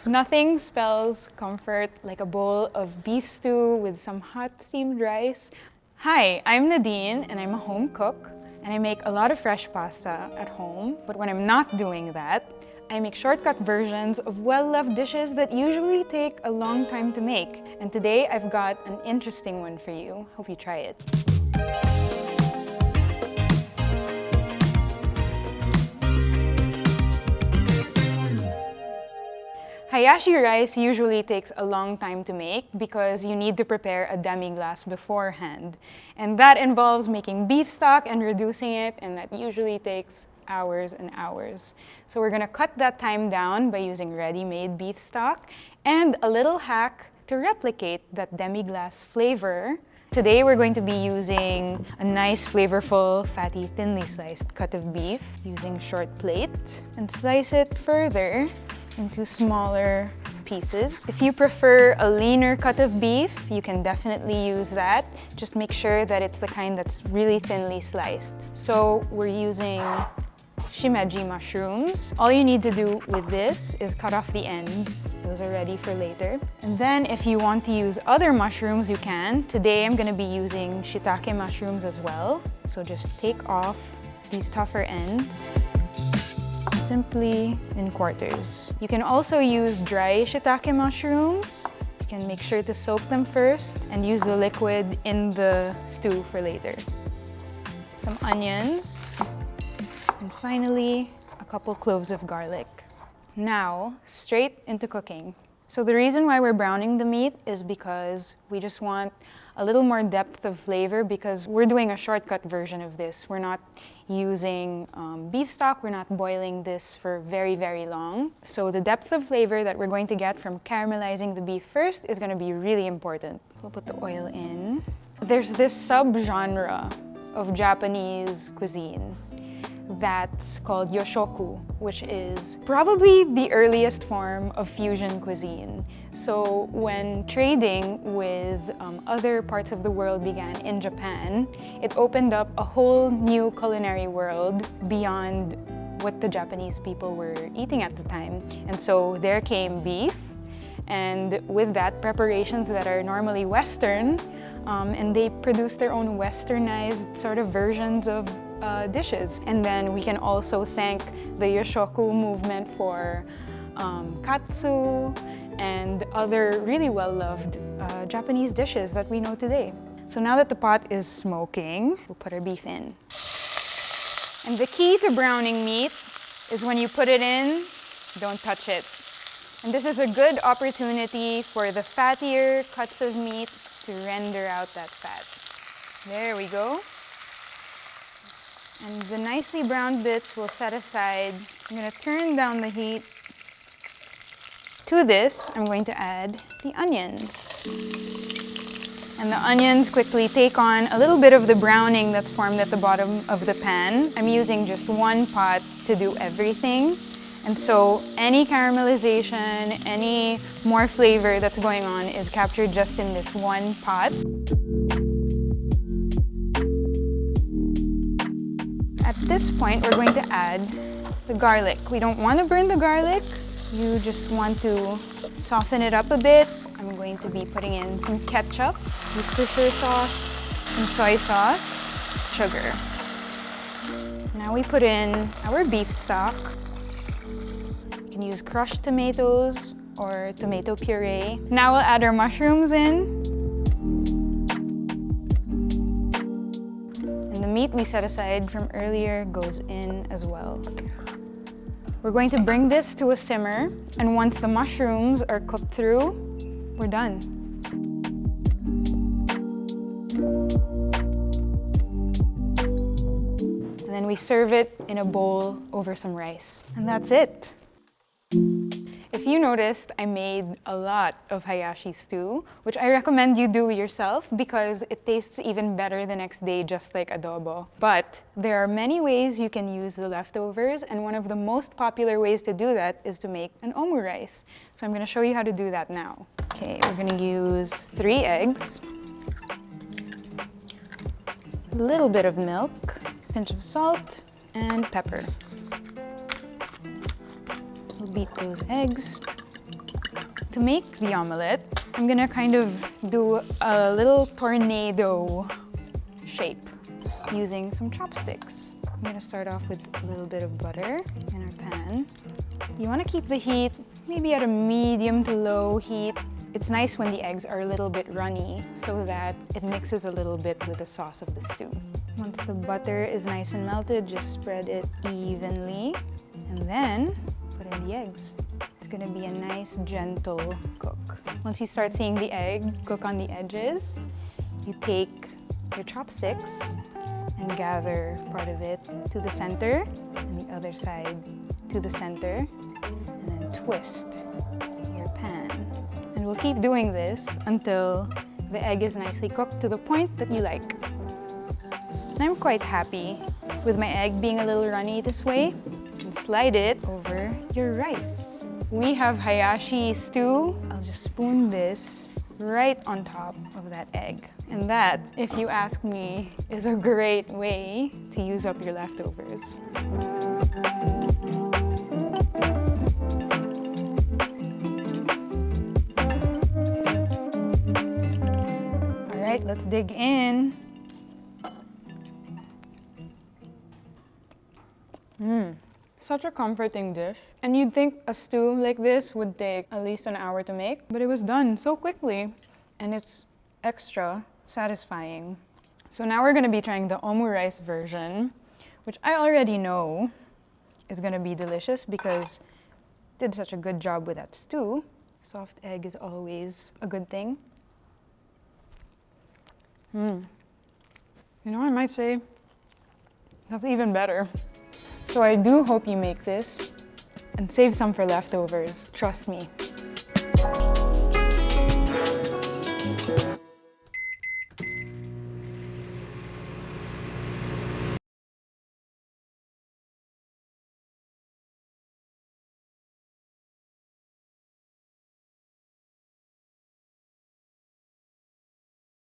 Nothing spells comfort like a bowl of beef stew with some hot steamed rice. Hi, I'm Nadine and I'm a home cook and I make a lot of fresh pasta at home. But when I'm not doing that, I make shortcut versions of well-loved dishes that usually take a long time to make. And today I've got an interesting one for you. Hope you try it. Hayashi rice usually takes a long time to make because you need to prepare a demi-glace beforehand. And that involves making beef stock and reducing it, and that usually takes hours and hours. So we're gonna cut that time down by using ready-made beef stock and a little hack to replicate that demi-glace flavor. Today we're going to be using a nice, flavorful, fatty, thinly sliced cut of beef using short plate and slice it further into smaller pieces. If you prefer a leaner cut of beef, you can definitely use that. Just make sure that it's the kind that's really thinly sliced. So we're using shimeji mushrooms. All you need to do with this is cut off the ends. Those are ready for later. And then if you want to use other mushrooms, you can. Today I'm gonna be using shiitake mushrooms as well. So just take off these tougher ends, simply in quarters. You can also use dry shiitake mushrooms. You can make sure to soak them first and use the liquid in the stew for later. Some onions, and finally, a couple cloves of garlic. Now, straight into cooking. So the reason why we're browning the meat is because we just want a little more depth of flavor because we're doing a shortcut version of this. We're not using beef stock, we're not boiling this for very, very long. So the depth of flavor that we're going to get from caramelizing the beef first is gonna be really important. We'll put the oil in. There's this subgenre of Japanese cuisine that's called yoshoku, which is probably the earliest form of fusion cuisine. So when trading with other parts of the world began in Japan, it opened up a whole new culinary world beyond what the Japanese people were eating at the time. And so there came beef, and with that, preparations that are normally Western, and they produced their own westernized sort of versions of dishes. And then we can also thank the yoshoku movement for katsu and other really well-loved Japanese dishes that we know today. So now that the pot is smoking, we'll put our beef in. And the key to browning meat is when you put it in, don't touch it. And this is a good opportunity for the fattier cuts of meat to render out that fat. There we go. And the nicely browned bits we'll set aside. I'm gonna turn down the heat. To this, I'm going to add the onions. And the onions quickly take on a little bit of the browning that's formed at the bottom of the pan. I'm using just one pot to do everything. And so any caramelization, any more flavor that's going on is captured just in this one pot. At this point, we're going to add the garlic. We don't want to burn the garlic. You just want to soften it up a bit. I'm going to be putting in some ketchup, Worcestershire sauce, some soy sauce, sugar. Now we put in our beef stock. You can use crushed tomatoes or tomato puree. Now we'll add our mushrooms in. The meat we set aside from earlier goes in as well. We're going to bring this to a simmer, and once the mushrooms are cooked through, we're done. And then we serve it in a bowl over some rice. And that's it. If you noticed, I made a lot of Hayashi stew, which I recommend you do yourself because it tastes even better the next day, just like adobo. But there are many ways you can use the leftovers, and one of the most popular ways to do that is to make an omurice. So I'm gonna show you how to do that now. Okay, we're gonna use 3 eggs, a little bit of milk, a pinch of salt, and pepper. We'll beat those eggs. To make the omelette, I'm gonna kind of do a little tornado shape using some chopsticks. I'm gonna start off with a little bit of butter in our pan. You wanna keep the heat maybe at a medium to low heat. It's nice when the eggs are a little bit runny so that it mixes a little bit with the sauce of the stew. Once the butter is nice and melted, just spread it evenly and then put in the eggs. It's gonna be a nice, gentle cook. Once you start seeing the egg cook on the edges, you take your chopsticks and gather part of it to the center and the other side to the center, and then twist your pan. And we'll keep doing this until the egg is nicely cooked to the point that you like. And I'm quite happy with my egg being a little runny this way. And slide it over your rice. We have Hayashi stew. I'll just spoon this right on top of that egg. And that, if you ask me, is a great way to use up your leftovers. All right, let's dig in. Such a comforting dish. And you'd think a stew like this would take at least an hour to make, but it was done so quickly. And it's extra satisfying. So now we're gonna be trying the Omurice version, which I already know is gonna be delicious because it did such a good job with that stew. Soft egg is always a good thing. You know, I might say that's even better. So I do hope you make this and save some for leftovers. Trust me,